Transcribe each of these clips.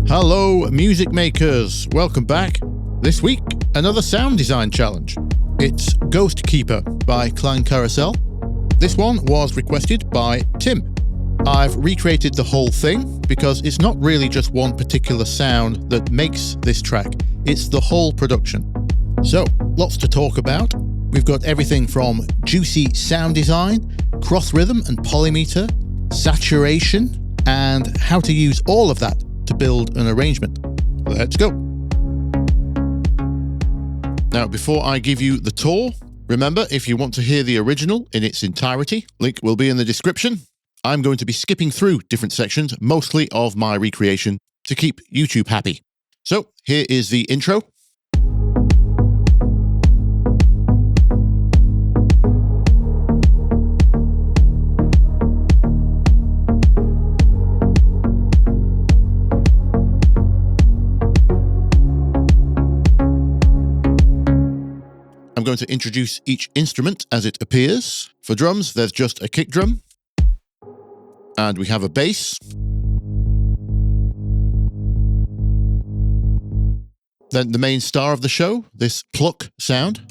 Hello, music makers. Welcome back. This week, another sound design challenge. It's Ghostkeeper by KlangKarussell. This one was requested by Tim. I've recreated the whole thing because it's not really just one particular sound that makes this track, it's the whole production. So, lots to talk about. We've got everything from juicy sound design, cross rhythm and polymeter, saturation, and how to use all of that to build an arrangement. Let's go. Now, before I give you the tour, remember, if you want to hear the original in its entirety, link will be in the description. I'm going to be skipping through different sections, mostly of my recreation, to keep YouTube happy. So, here is the intro. I'm going to introduce each instrument as it appears. For drums, there's just a kick drum. And we have a bass. Then the main star of the show, this pluck sound.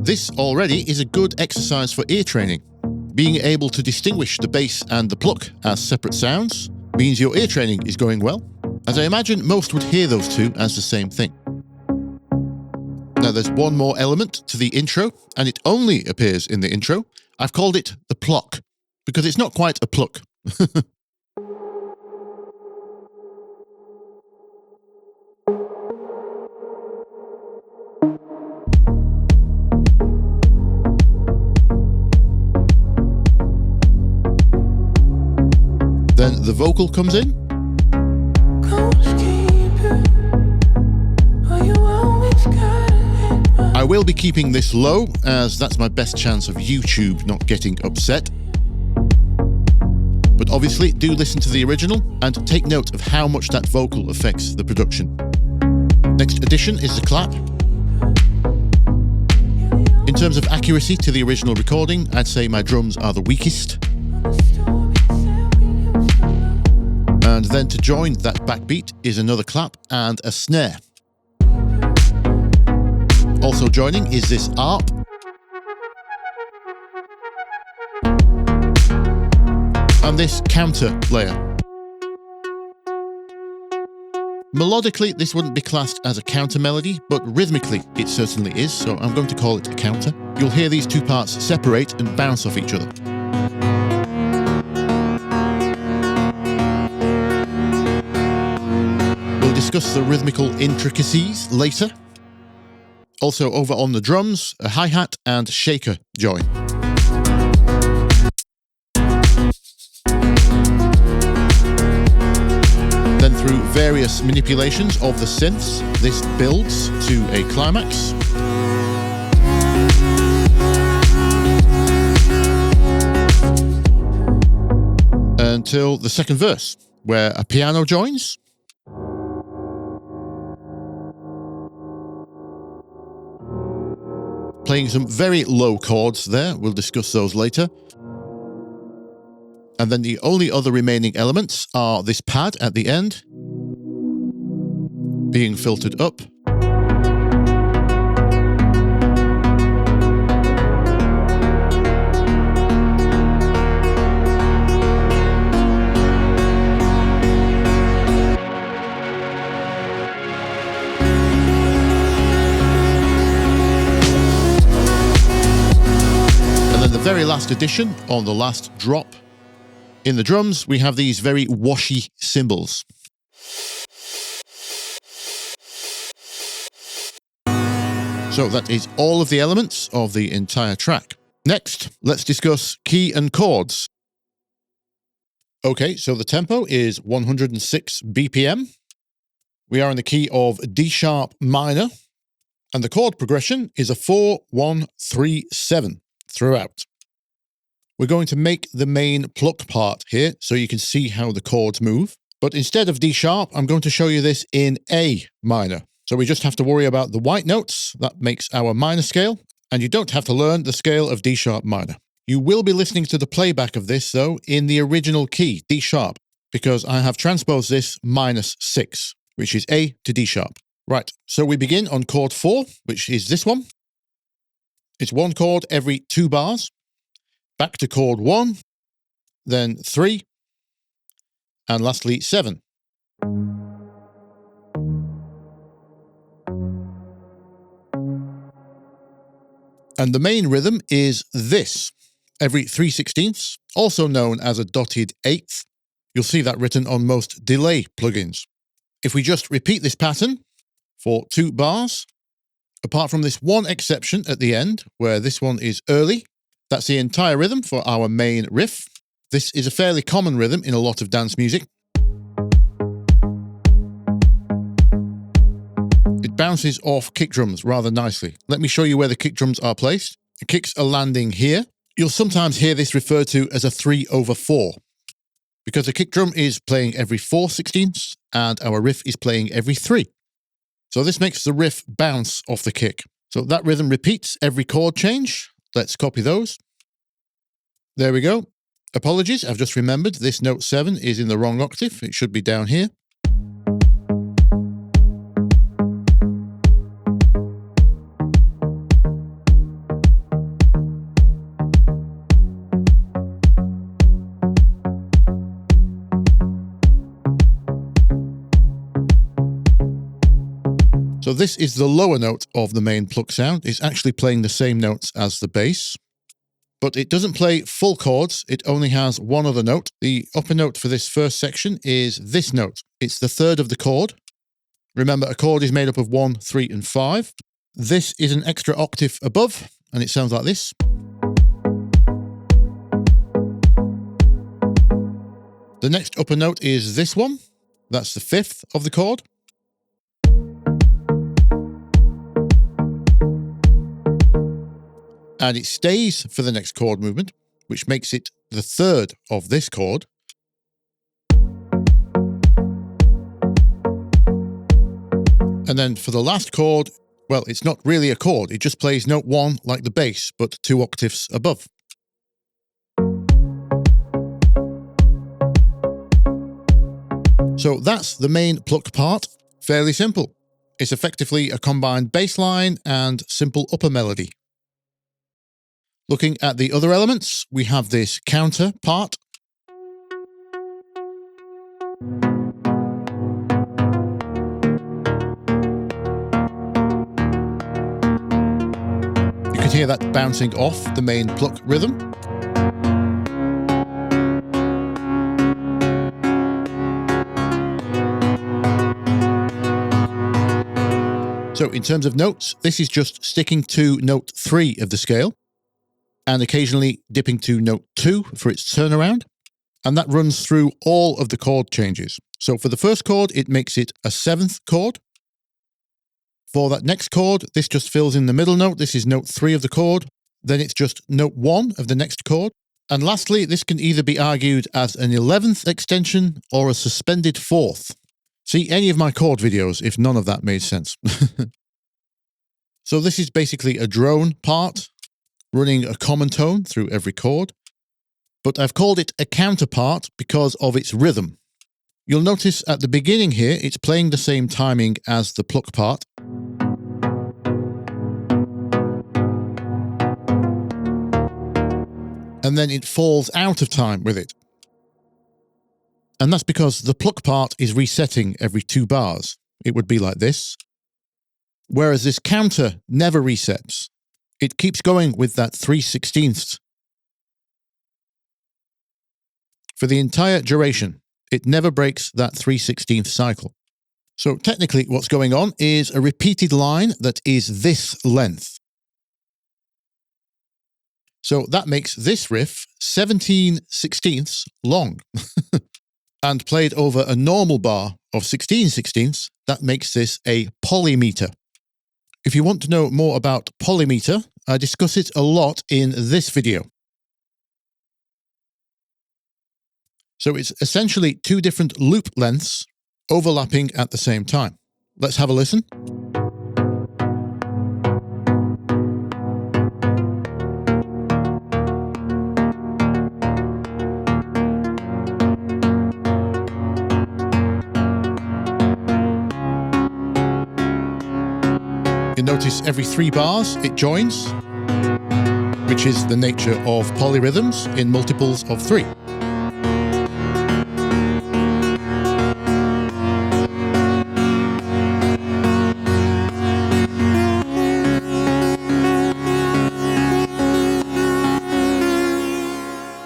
This already is a good exercise for ear training. Being able to distinguish the bass and the pluck as separate sounds means your ear training is going well, as I imagine most would hear those two as the same thing. Now there's one more element to the intro, and it only appears in the intro. I've called it the plock, because it's not quite a pluck. Then the vocal comes in. I will be keeping this low, as that's my best chance of YouTube not getting upset. But obviously, do listen to the original and take note of how much that vocal affects the production. Next addition is the clap. In terms of accuracy to the original recording, I'd say my drums are the weakest. And then to join that backbeat is another clap and a snare. Also joining is this arp. And this counter layer. Melodically, this wouldn't be classed as a counter melody, but rhythmically it certainly is, so I'm going to call it a counter. You'll hear these two parts separate and bounce off each other. We'll discuss the rhythmical intricacies later. Also over on the drums, a hi-hat and shaker join. Then through various manipulations of the synths, this builds to a climax. Until the second verse, where a piano joins. Playing some very low chords there, we'll discuss those later. And then the only other remaining elements are this pad at the end, being filtered up. Very last addition on the last drop. In the drums, we have these very washy cymbals. So that is all of the elements of the entire track. Next, let's discuss key and chords. Okay, so the tempo is 106 BPM. We are in the key of D sharp minor, and the chord progression is a 4-1-3-7 throughout. We're going to make the main pluck part here so you can see how the chords move. But instead of D sharp, I'm going to show you this in A minor. So we just have to worry about the white notes. That makes our minor scale. And you don't have to learn the scale of D sharp minor. You will be listening to the playback of this, though, in the original key, D sharp, because I have transposed this -6, which is A to D sharp. Right, so we begin on chord 4, which is this one. It's one chord every 2 bars, back to chord 1, then 3, and lastly 7. And the main rhythm is this, every 3/16, also known as a dotted eighth. You'll see that written on most delay plugins. If we just repeat this pattern for 2 bars, apart from this one exception at the end, where this one is early, that's the entire rhythm for our main riff. This is a fairly common rhythm in a lot of dance music. It bounces off kick drums rather nicely. Let me show you where the kick drums are placed. The kicks are landing here. You'll sometimes hear this referred to as a 3/4, because the kick drum is playing every 4/16 and our riff is playing every 3. So this makes the riff bounce off the kick. So that rhythm repeats every chord change. Let's copy those. There we go. Apologies, I've just remembered this note 7 is in the wrong octave. It should be down here. So this is the lower note of the main pluck sound. It's actually playing the same notes as the bass, but it doesn't play full chords. It only has one other note. The upper note for this first section is this note. It's the third of the chord. Remember, a chord is made up of 1, 3, and 5. This is an extra octave above, and it sounds like this. The next upper note is this one. That's the 5th of the chord. And it stays for the next chord movement, which makes it the 3rd of this chord. And then for the last chord, well, it's not really a chord. It just plays note 1 like the bass, but 2 octaves above. So that's the main pluck part. Fairly simple. It's effectively a combined bass line and simple upper melody. Looking at the other elements, we have this counter part. You can hear that bouncing off the main pluck rhythm. So in terms of notes, this is just sticking to note 3 of the scale, and occasionally dipping to note 2 for its turnaround. And that runs through all of the chord changes. So for the first chord, it makes it a 7th chord. For that next chord, this just fills in the middle note. This is note 3 of the chord. Then it's just note 1 of the next chord. And lastly, this can either be argued as an 11th extension or a suspended 4th. See any of my chord videos if none of that made sense. So this is basically a drone part, running a common tone through every chord, but I've called it a counterpart because of its rhythm. You'll notice at the beginning here, it's playing the same timing as the pluck part. And then it falls out of time with it. And that's because the pluck part is resetting every 2 bars. It would be like this. Whereas this counter never resets. It keeps going with that 3/16. For the entire duration, it never breaks that 3/16 cycle. So technically what's going on is a repeated line that is this length. So that makes this riff 17/16 long. And played over a normal bar of 16/16, that makes this a polymeter. If you want to know more about polymeter, I discuss it a lot in this video. So it's essentially 2 different loop lengths overlapping at the same time. Let's have a listen. notice every 3 bars it joins, which is the nature of polyrhythms in multiples of 3.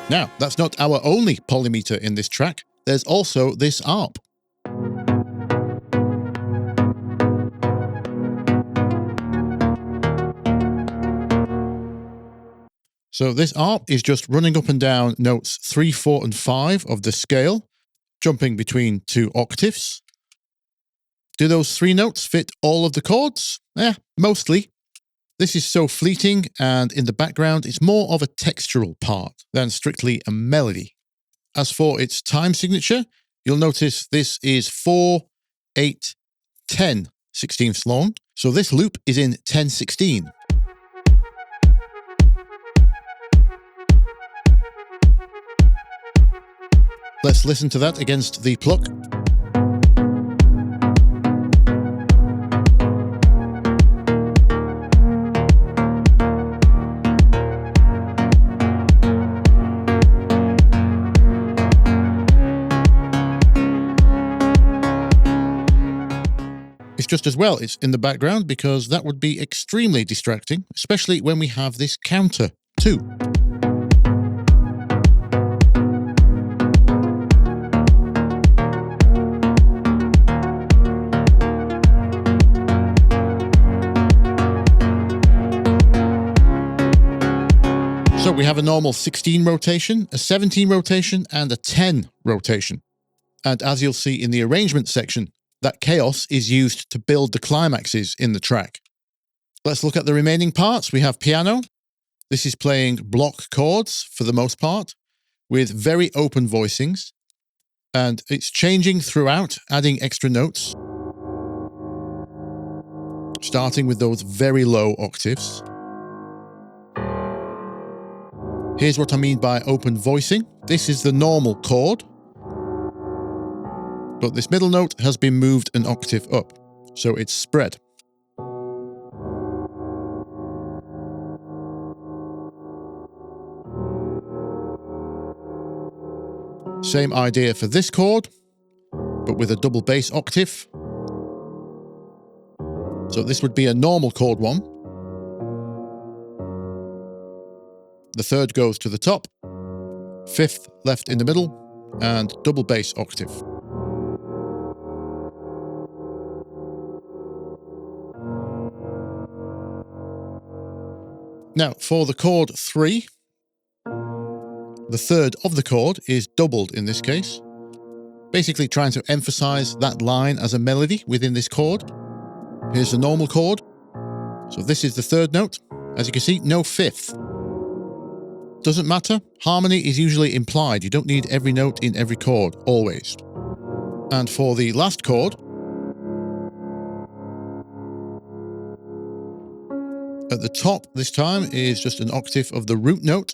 Now, that's not our only polymeter in this track. There's also this ARP. So this ARP is just running up and down notes 3, 4, and 5 of the scale, jumping between 2 octaves. Do those 3 notes fit all of the chords? Mostly. This is so fleeting, and in the background it's more of a textural part than strictly a melody. As for its time signature, you'll notice this is 4, 8, 10 16ths long, so this loop is in 10/16. Let's listen to that against the pluck. It's just as well it's in the background because that would be extremely distracting, especially when we have this counter too. So we have a normal 16 rotation, a 17 rotation, and a 10 rotation. And as you'll see in the arrangement section, that chaos is used to build the climaxes in the track. Let's look at the remaining parts. We have piano. This is playing block chords for the most part, with very open voicings. And it's changing throughout, adding extra notes, starting with those very low octaves. Here's what I mean by open voicing. This is the normal chord, but this middle note has been moved an octave up, so it's spread. Same idea for this chord, but with a double bass octave. So this would be a normal chord 1. The 3rd goes to the top, 5th left in the middle, and double bass octave. Now, for the chord 3, the 3rd of the chord is doubled in this case, basically trying to emphasize that line as a melody within this chord. Here's the normal chord. So this is the 3rd note. As you can see, no 5th. Doesn't matter. Harmony is usually implied. You don't need every note in every chord, always. And for the last chord, at the top this time is just an octave of the root note.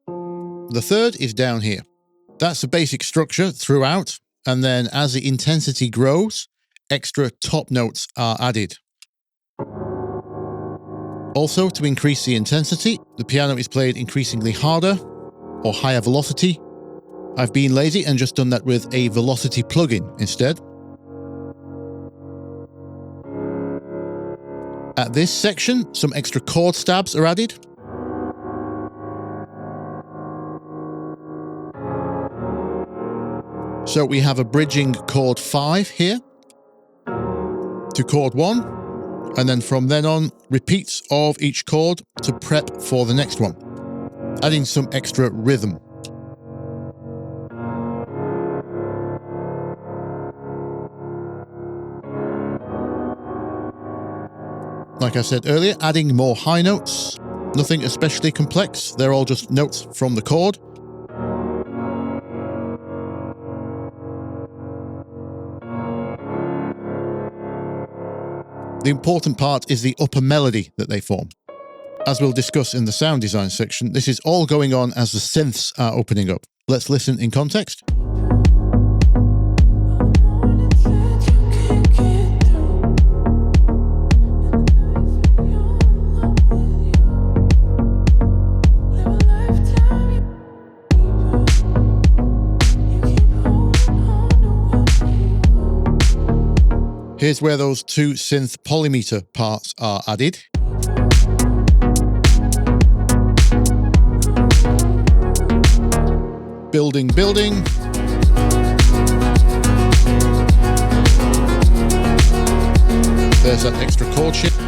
The 3rd is down here. That's the basic structure throughout, and then as the intensity grows, extra top notes are added. Also, to increase the intensity, the piano is played increasingly harder or higher velocity. I've been lazy and just done that with a velocity plugin instead. At this section, some extra chord stabs are added. So we have a bridging chord 5 here to chord 1. And then from then on, repeats of each chord to prep for the next one, adding some extra rhythm. Like I said earlier, adding more high notes, nothing especially complex, they're all just notes from the chord. The important part is the upper melody that they form. As we'll discuss in the sound design section, this is all going on as the synths are opening up. Let's listen in context. Here's where those two synth polymeter parts are added. Building, building. There's that extra chord shift.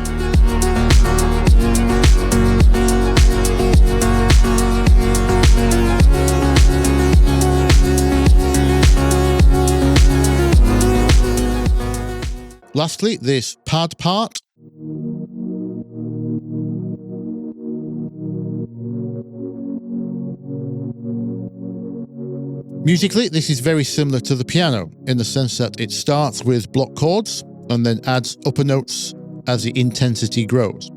Lastly, this pad part. Musically, this is very similar to the piano in the sense that it starts with block chords and then adds upper notes as the intensity grows.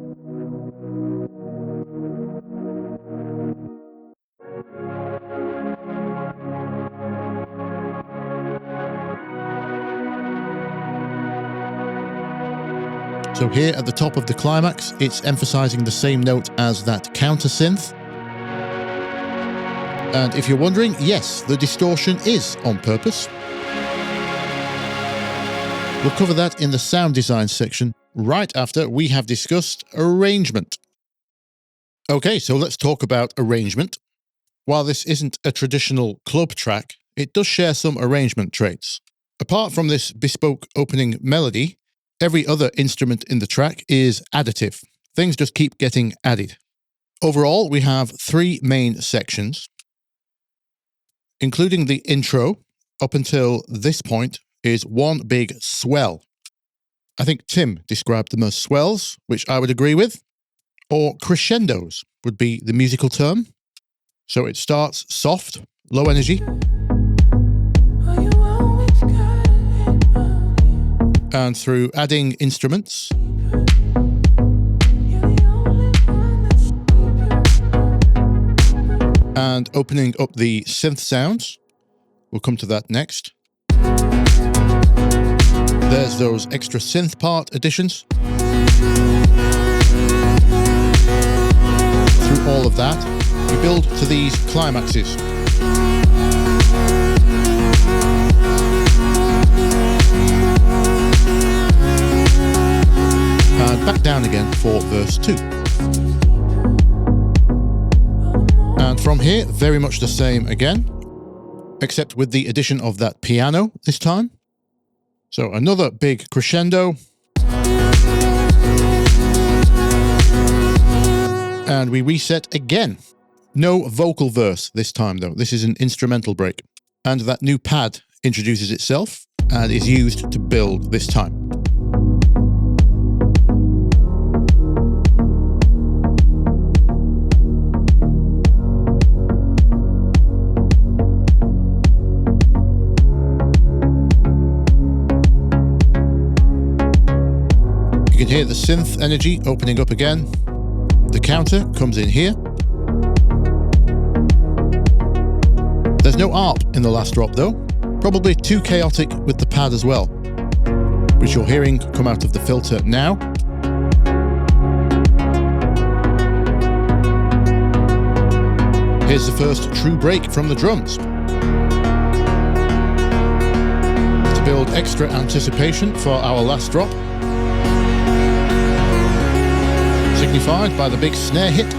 So here at the top of the climax, it's emphasizing the same note as that counter synth. And if you're wondering, yes, the distortion is on purpose. We'll cover that in the sound design section right after we have discussed arrangement. Okay, so let's talk about arrangement. While this isn't a traditional club track, it does share some arrangement traits. Apart from this bespoke opening melody, every other instrument in the track is additive. Things just keep getting added. Overall, we have three main sections, including the intro. Up until this point is one big swell. I think Tim described them as swells, which I would agree with, or crescendos would be the musical term. So it starts soft, low energy, and through adding instruments, and opening up the synth sounds. We'll come to that next. There's those extra synth part additions. Through all of that, we build to these climaxes. And back down again for verse 2. And from here, very much the same again, except with the addition of that piano this time. So another big crescendo. And we reset again. No vocal verse this time though. This is an instrumental break. And that new pad introduces itself and is used to build this time. You can hear the synth energy opening up again. The counter comes in here. There's no ARP in the last drop though. Probably too chaotic with the pad as well, which you're hearing come out of the filter now. Here's the first true break from the drums. To build extra anticipation for our last drop, signified by the big snare hit.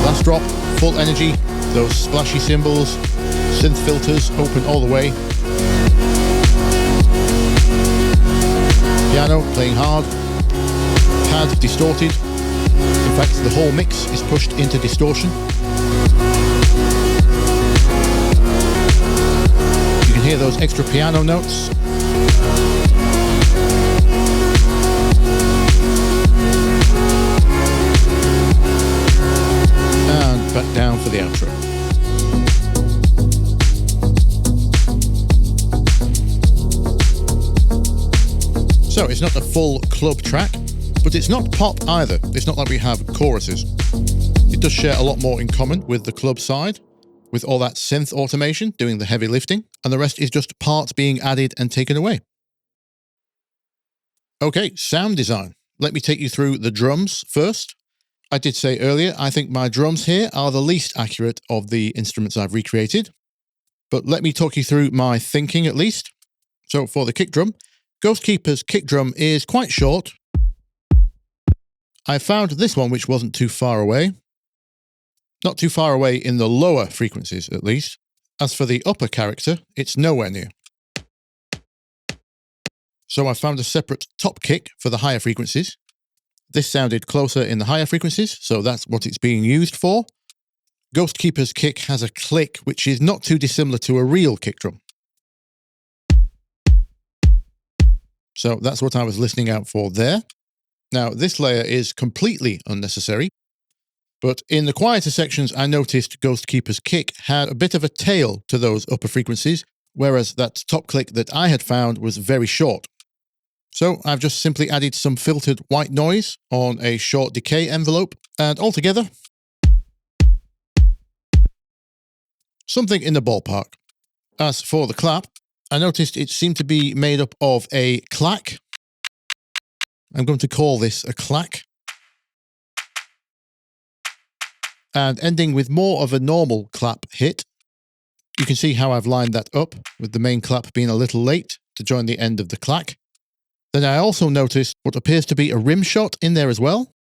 Last drop, full energy, those splashy cymbals, synth filters open all the way. Piano playing hard, pad distorted. In fact, the whole mix is pushed into distortion. You can hear those extra piano notes. And back down for the outro. So it's not a full club track, but it's not pop either. It's not like we have choruses. It does share a lot more in common with the club side, with all that synth automation doing the heavy lifting, and the rest is just parts being added and taken away. Okay, sound design. Let me take you through the drums first. I did say earlier, I think my drums here are the least accurate of the instruments I've recreated. but let me talk you through my thinking at least. So for the kick drum, Ghostkeeper's kick drum is quite short. I found this one which wasn't too far away. Not too far away in the lower frequencies, at least. As for the upper character, it's nowhere near. So I found a separate top kick for the higher frequencies. This sounded closer in the higher frequencies, so that's what it's being used for. Ghostkeeper's kick has a click which is not too dissimilar to a real kick drum. So that's what I was listening out for there. Now, this layer is completely unnecessary. But in the quieter sections, I noticed Ghostkeeper's kick had a bit of a tail to those upper frequencies, whereas that top click that I had found was very short. So I've just simply added some filtered white noise on a short decay envelope, and altogether, something in the ballpark. As for the clap, I noticed it seemed to be made up of a clack. I'm going to call this a clack. And ending with more of a normal clap hit. You can see how I've lined that up, with the main clap being a little late to join the end of the clack. Then I also noticed what appears to be a rim shot in there as well.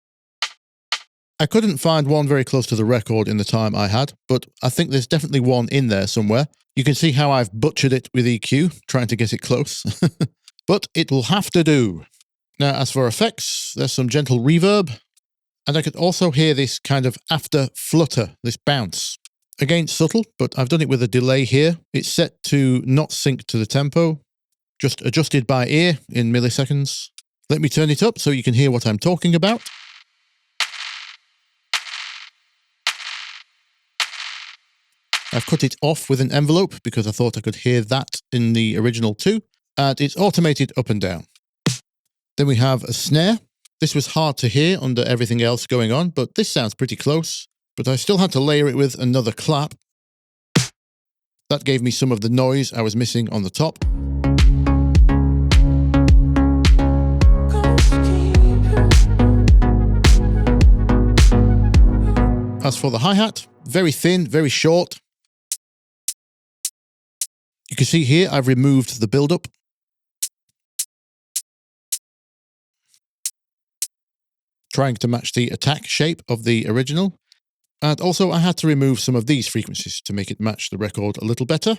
I couldn't find one very close to the record in the time I had, but I think there's definitely one in there somewhere. You can see how I've butchered it with EQ, trying to get it close. But it will have to do. Now, as for effects, there's some gentle reverb. And I could also hear this kind of after flutter, this bounce. Again, subtle, but I've done it with a delay here. It's set to not sync to the tempo, just adjusted by ear in milliseconds. Let me turn it up so you can hear what I'm talking about. I've cut it off with an envelope because I thought I could hear that in the original too. And it's automated up and down. Then we have a snare. This was hard to hear under everything else going on, but this sounds pretty close. But I still had to layer it with another clap. That gave me some of the noise I was missing on the top. As for the hi-hat, very thin, very short. You can see here I've removed the build-up. Trying to match the attack shape of the original. And also I had to remove some of these frequencies to make it match the record a little better.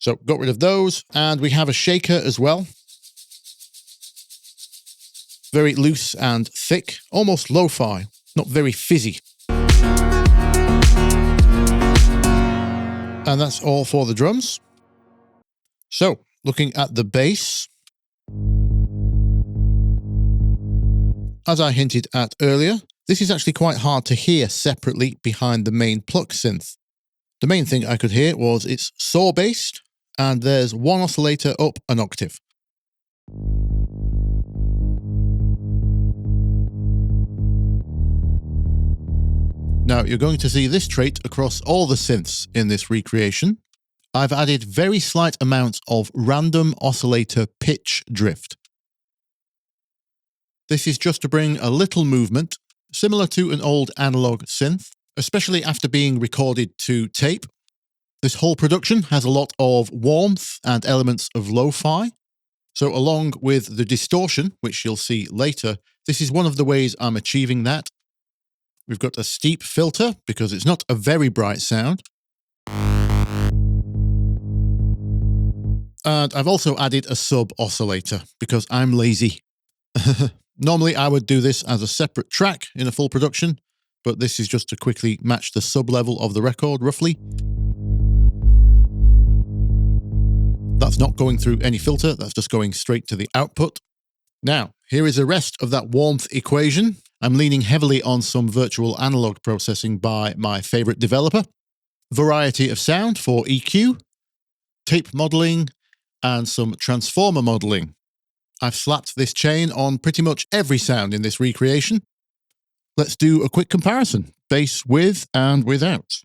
So got rid of those, and we have a shaker as well. Very loose and thick, almost lo-fi, not very fizzy. And that's all for the drums. So, looking at the bass, as I hinted at earlier, this is actually quite hard to hear separately behind the main pluck synth. The main thing I could hear was it's saw-based, and there's one oscillator up an octave. Now, you're going to see this trait across all the synths in this recreation. I've added very slight amounts of random oscillator pitch drift. This is just to bring a little movement, similar to an old analog synth, especially after being recorded to tape. This whole production has a lot of warmth and elements of lo-fi. So along with the distortion, which you'll see later, this is one of the ways I'm achieving that. We've got a steep filter because it's not a very bright sound. And I've also added a sub oscillator because I'm lazy. Normally I would do this as a separate track in a full production, but this is just to quickly match the sub level of the record roughly. That's not going through any filter, that's just going straight to the output. Now, here is the rest of that warmth equation. I'm leaning heavily on some virtual analog processing by my favorite developer. Variety of sound for EQ, tape modeling, and some transformer modeling. I've slapped this chain on pretty much every sound in this recreation. Let's do a quick comparison, bass with and without.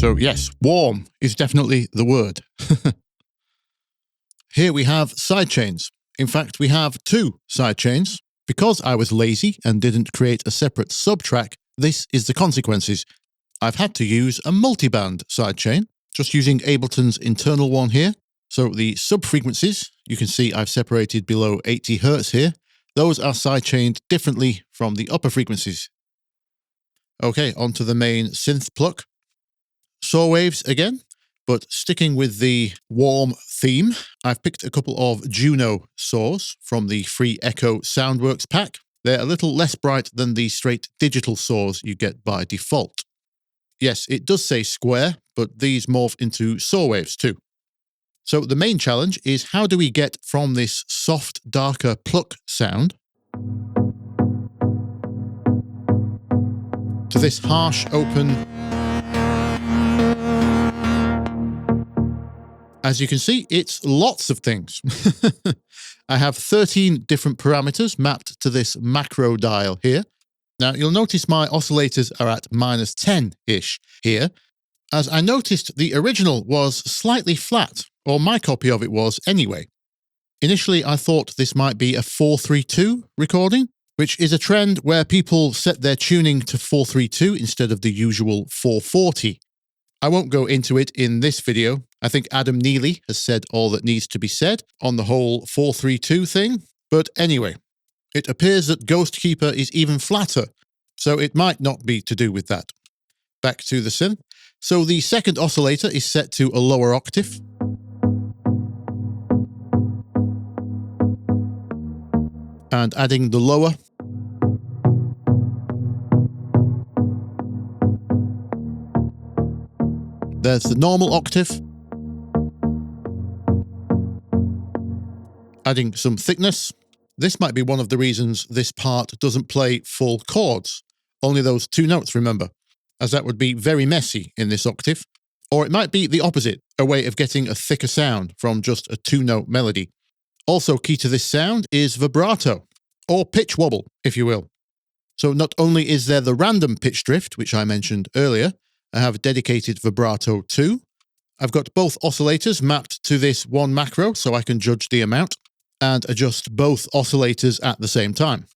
So yes, warm is definitely the word. Here we have sidechains. In fact, we have two sidechains. Because I was lazy and didn't create a separate subtrack, this is the consequences. I've had to use a multiband sidechain, just using Ableton's internal one here. So the sub-frequencies, you can see I've separated below 80 Hz here. Those are sidechained differently from the upper frequencies. Okay, onto the main synth pluck. Saw waves again, but sticking with the warm theme, I've picked a couple of Juno saws from the free Echo Soundworks pack. They're a little less bright than the straight digital saws you get by default. Yes, it does say square, but these morph into saw waves too. So the main challenge is, how do we get from this soft, darker pluck sound to this harsh, open. As you can see, it's lots of things. I have 13 different parameters mapped to this macro dial here. Now, you'll notice my oscillators are at -10-ish here, as I noticed the original was slightly flat, or my copy of it was anyway. Initially, I thought this might be a 432 recording, which is a trend where people set their tuning to 432 instead of the usual 440. I won't go into it in this video. I think Adam Neely has said all that needs to be said on the whole 432 thing. But anyway, it appears that Ghostkeeper is even flatter, so it might not be to do with that. Back to the synth. So the second oscillator is set to a lower octave. And adding the lower. There's the normal octave. Adding some thickness. This might be one of the reasons this part doesn't play full chords. Only those two notes, remember, as that would be very messy in this octave. Or it might be the opposite, a way of getting a thicker sound from just a two-note melody. Also key to this sound is vibrato, or pitch wobble, if you will. So not only is there the random pitch drift, which I mentioned earlier, I have dedicated vibrato too. I've got both oscillators mapped to this one macro so I can judge the amount and adjust both oscillators at the same time.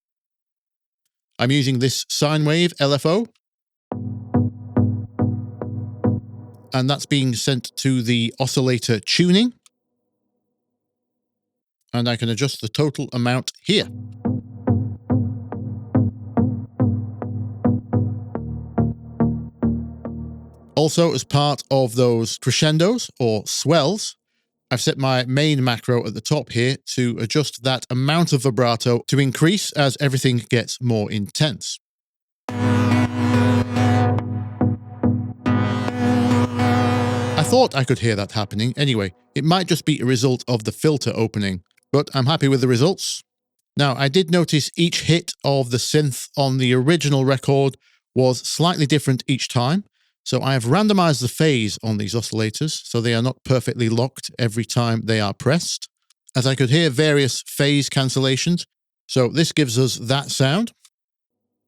I'm using this sine wave LFO, and that's being sent to the oscillator tuning, and I can adjust the total amount here. Also, as part of those crescendos or swells, I've set my main macro at the top here to adjust that amount of vibrato to increase as everything gets more intense. I thought I could hear that happening anyway. It might just be a result of the filter opening, but I'm happy with the results. Now, I did notice each hit of the synth on the original record was slightly different each time. So I have randomized the phase on these oscillators so they are not perfectly locked every time they are pressed, as I could hear various phase cancellations. So this gives us that sound.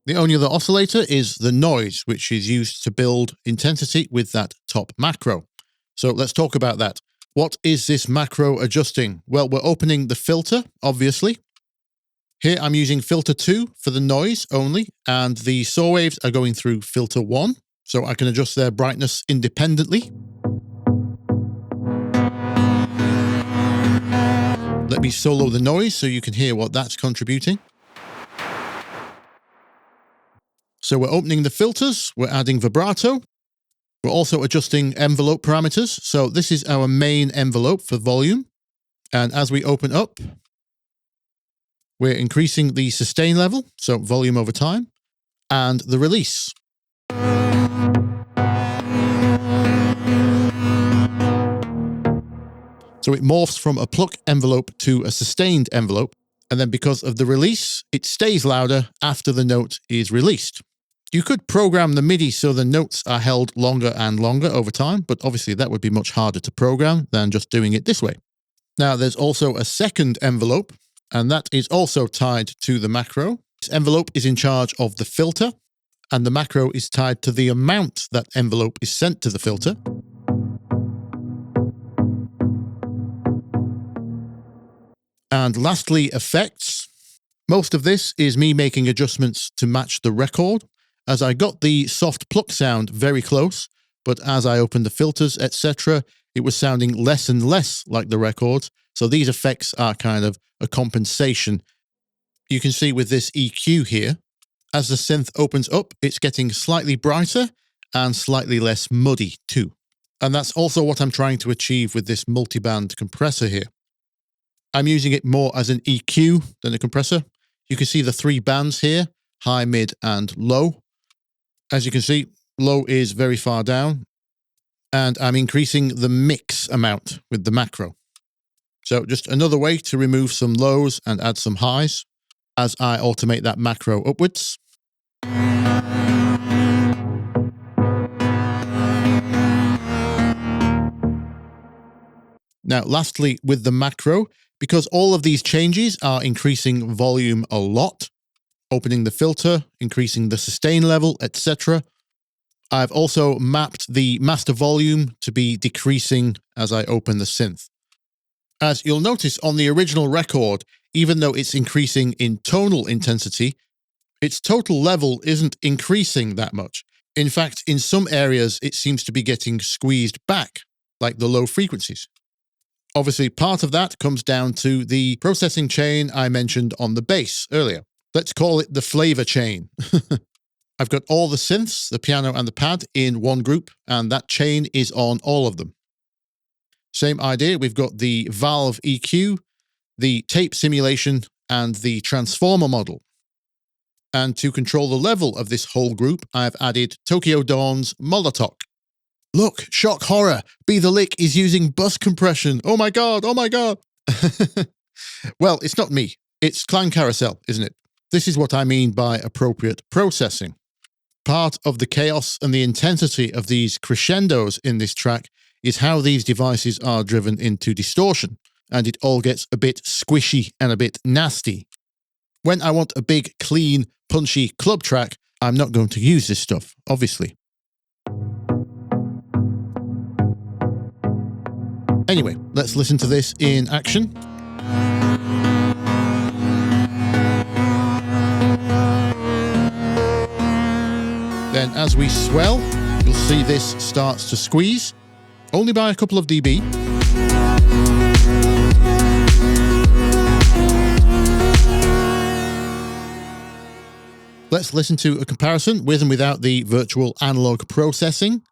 The only other oscillator is the noise, which is used to build intensity with that top macro. So let's talk about that. What is this macro adjusting? Well, we're opening the filter, obviously. Here I'm using filter 2 for the noise only, and the saw waves are going through filter 1. So I can adjust their brightness independently. Let me solo the noise so you can hear what that's contributing. So we're opening the filters, we're adding vibrato. We're also adjusting envelope parameters. So this is our main envelope for volume. And as we open up, we're increasing the sustain level, so volume over time, and the release. So it morphs from a pluck envelope to a sustained envelope, and then because of the release, it stays louder after the note is released. You could program the MIDI so the notes are held longer and longer over time, but obviously that would be much harder to program than just doing it this way. Now there's also a second envelope, and that is also tied to the macro. This envelope is in charge of the filter, and the macro is tied to the amount that envelope is sent to the filter. And lastly, effects. Most of this is me making adjustments to match the record, as I got the soft pluck sound very close, but as I opened the filters, etc., it was sounding less and less like the records, so these effects are kind of a compensation. You can see with this EQ here, as the synth opens up, it's getting slightly brighter and slightly less muddy too. And that's also what I'm trying to achieve with this multiband compressor here. I'm using it more as an EQ than a compressor. You can see the 3 bands here, high, mid, and low. As you can see, low is very far down, and I'm increasing the mix amount with the macro. So just another way to remove some lows and add some highs as I automate that macro upwards. Now, lastly, with the macro, because all of these changes are increasing volume a lot, opening the filter, increasing the sustain level, etc., I've also mapped the master volume to be decreasing as I open the synth. As you'll notice on the original record, even though it's increasing in tonal intensity, its total level isn't increasing that much. In fact, in some areas, it seems to be getting squeezed back, like the low frequencies. Obviously, part of that comes down to the processing chain I mentioned on the bass earlier. Let's call it the flavor chain. I've got all the synths, the piano and the pad in one group, and that chain is on all of them. Same idea, we've got the valve EQ, the tape simulation, and the transformer model. And to control the level of this whole group, I've added Tokyo Dawn's Molotov. Look, shock horror, Bthelick is using bus compression. Oh my god, oh my god. Well, it's not me. It's KlangKarussell, isn't it? This is what I mean by appropriate processing. Part of the chaos and the intensity of these crescendos in this track is how these devices are driven into distortion, and it all gets a bit squishy and a bit nasty. When I want a big, clean, punchy club track, I'm not going to use this stuff, obviously. Anyway, let's listen to this in action. Then as we swell, you'll see this starts to squeeze, only by a couple of dB. Let's listen to a comparison with and without the virtual analog processing.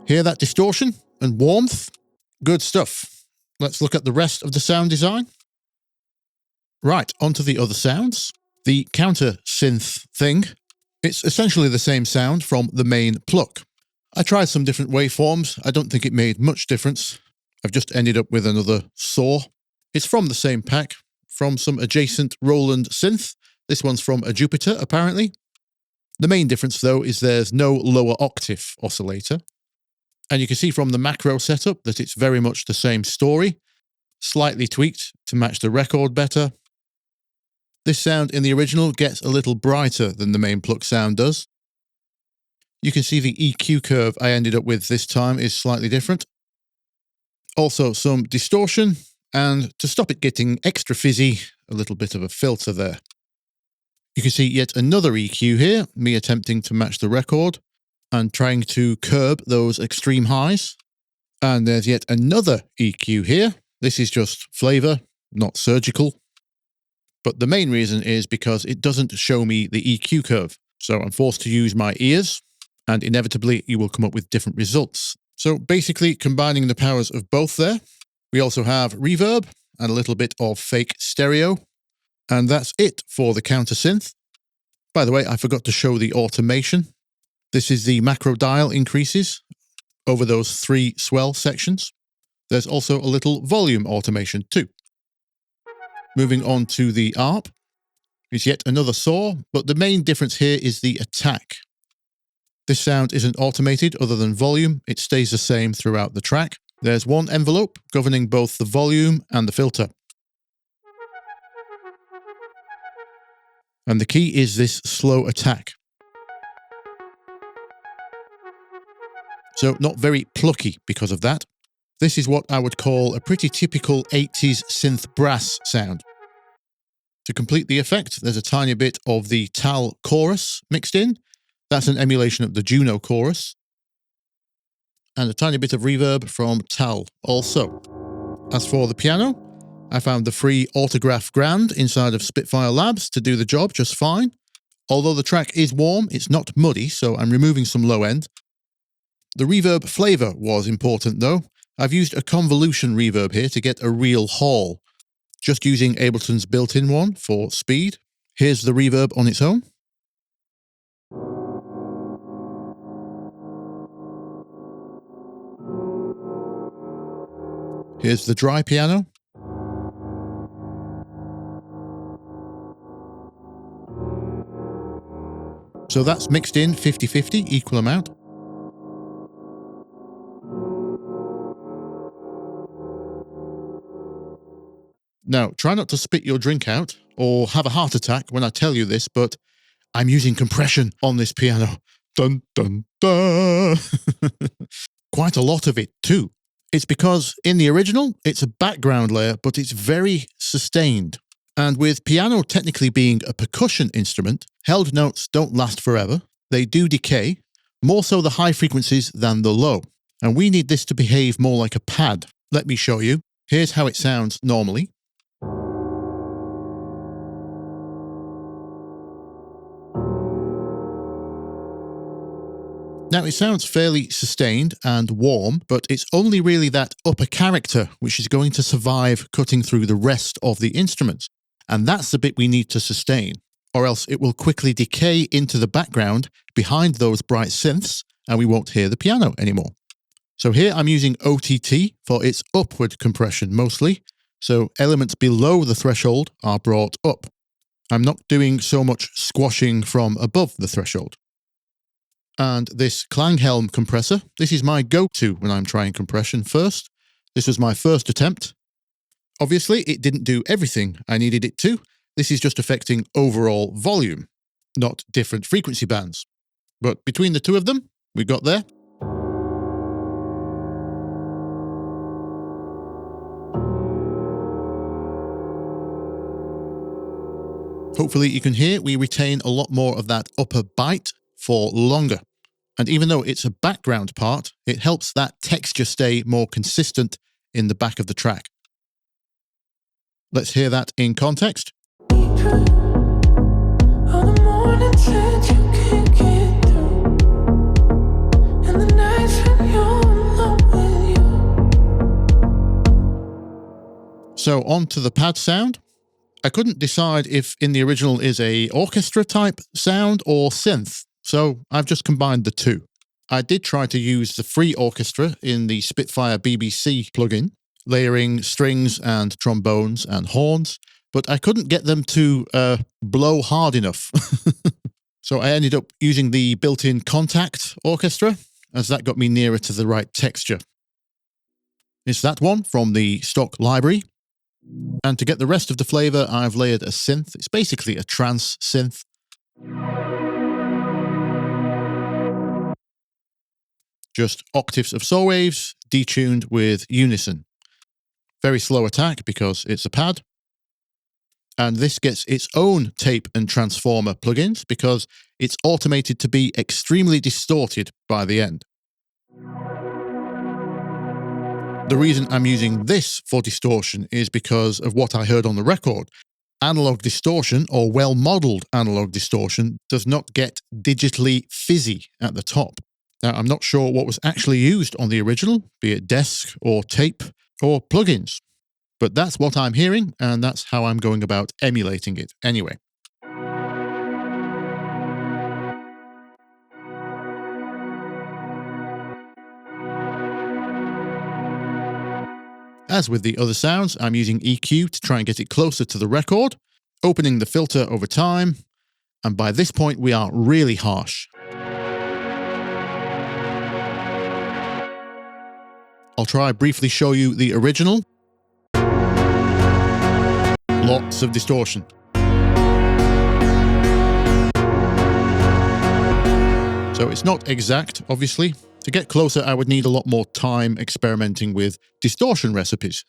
Hear that distortion and warmth? Good stuff. Let's look at the rest of the sound design. Right, onto the other sounds. The counter synth thing. It's essentially the same sound from the main pluck. I tried some different waveforms. I don't think it made much difference. I've just ended up with another saw. It's from the same pack, from some adjacent Roland synth. This one's from a Jupiter, apparently. The main difference, though, is there's no lower octave oscillator. And you can see from the macro setup that it's very much the same story, slightly tweaked to match the record better. This sound in the original gets a little brighter than the main pluck sound does. You can see the EQ curve I ended up with this time is slightly different. Also some distortion, and to stop it getting extra fizzy, a little bit of a filter there. You can see yet another EQ here, me attempting to match the record and trying to curb those extreme highs. And there's yet another EQ here. This is just flavor, not surgical. But the main reason is because it doesn't show me the EQ curve. So I'm forced to use my ears, and inevitably you will come up with different results. So basically combining the powers of both there. We also have reverb and a little bit of fake stereo. And that's it for the counter synth. By the way, I forgot to show the automation. This is the macro dial increases over those 3 swell sections. There's also a little volume automation too. Moving on to the ARP. It's yet another saw, but the main difference here is the attack. This sound isn't automated other than volume. It stays the same throughout the track. There's one envelope governing both the volume and the filter. And the key is this slow attack. So not very plucky because of that. This is what I would call a pretty typical 80s synth brass sound. To complete the effect, there's a tiny bit of the Tal chorus mixed in. That's an emulation of the Juno chorus. And a tiny bit of reverb from Tal also. As for the piano, I found the free Autograph Grand inside of Spitfire Labs to do the job just fine. Although the track is warm, it's not muddy, so I'm removing some low end. The reverb flavor was important though. I've used a convolution reverb here to get a real haul. Just using Ableton's built-in one for speed. Here's the reverb on its own. Here's the dry piano. So that's mixed in 50-50, equal amount. Now, try not to spit your drink out or have a heart attack when I tell you this, but I'm using compression on this piano. Dun, dun, dun. Quite a lot of it too. It's because in the original, it's a background layer, but it's very sustained. And with piano technically being a percussion instrument, held notes don't last forever. They do decay, more so the high frequencies than the low. And we need this to behave more like a pad. Let me show you. Here's how it sounds normally. Now, it sounds fairly sustained and warm, but it's only really that upper character which is going to survive cutting through the rest of the instruments. And that's the bit we need to sustain, or else it will quickly decay into the background behind those bright synths, and we won't hear the piano anymore. So here I'm using OTT for its upward compression mostly, so elements below the threshold are brought up. I'm not doing so much squashing from above the threshold. And this Klanghelm compressor, this is my go-to when I'm trying compression first. This was my first attempt. Obviously, it didn't do everything I needed it to. This is just affecting overall volume, not different frequency bands. But between the two of them, we got there. Hopefully you can hear we retain a lot more of that upper bite for longer. And even though it's a background part, it helps that texture stay more consistent in the back of the track. Let's hear that in context. So on to the pad sound. I couldn't decide if in the original is a orchestra type sound or synth, so I've just combined the two. I did try to use the free orchestra in the Spitfire BBC plugin, layering strings and trombones and horns, but I couldn't get them to blow hard enough. So I ended up using the built-in Contact orchestra, as that got me nearer to the right texture. It's that one from the stock library. And to get the rest of the flavor, I've layered a synth. It's basically a trance synth. Just octaves of saw waves, detuned with unison. Very slow attack because it's a pad. And this gets its own tape and transformer plugins because it's automated to be extremely distorted by the end. The reason I'm using this for distortion is because of what I heard on the record. Analog distortion, or well-modeled analog distortion, does not get digitally fizzy at the top. Now, I'm not sure what was actually used on the original, be it desk or tape or plugins. But that's what I'm hearing, and that's how I'm going about emulating it anyway. As with the other sounds, I'm using EQ to try and get it closer to the record, opening the filter over time, and by this point we are really harsh. I'll try briefly show you the original. Lots of distortion. So it's not exact, obviously. To get closer, I would need a lot more time experimenting with distortion recipes.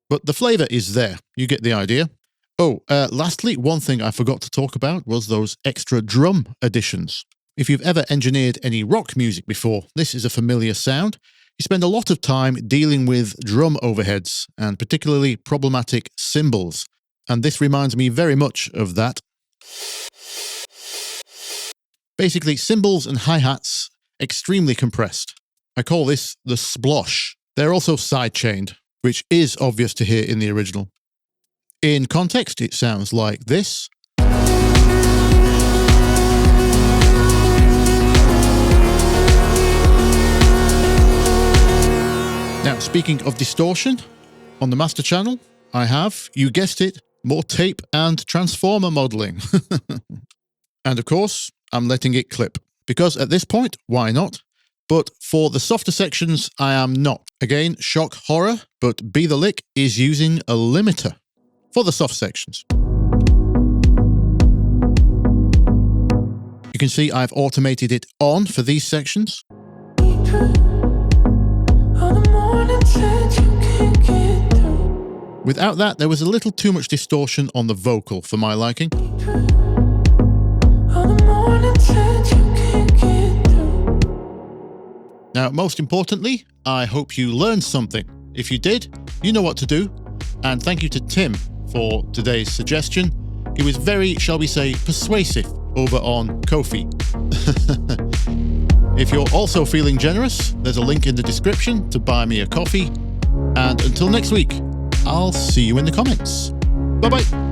But the flavor is there. You get the idea. Oh, lastly, one thing I forgot to talk about was those extra drum additions. If you've ever engineered any rock music before, this is a familiar sound. You spend a lot of time dealing with drum overheads, and particularly problematic cymbals. And this reminds me very much of that. Basically, cymbals and hi-hats, extremely compressed. I call this the splosh. They're also side-chained, which is obvious to hear in the original. In context, it sounds like this. Now, speaking of distortion, on the master channel, I have, you guessed it, more tape and transformer modeling. And of course, I'm letting it clip. Because at this point, why not? But for the softer sections, I am not. Again, shock horror, but Bthelick is using a limiter for the soft sections. You can see I've automated it on for these sections. Without that, there was a little too much distortion on the vocal for my liking. Now, most importantly, I hope you learned something. If you did, you know what to do. And thank you to Tim for today's suggestion. He was very, shall we say, persuasive over on Ko-fi. If you're also feeling generous, there's a link in the description to buy me a coffee. And until next week, I'll see you in the comments. Bye-bye.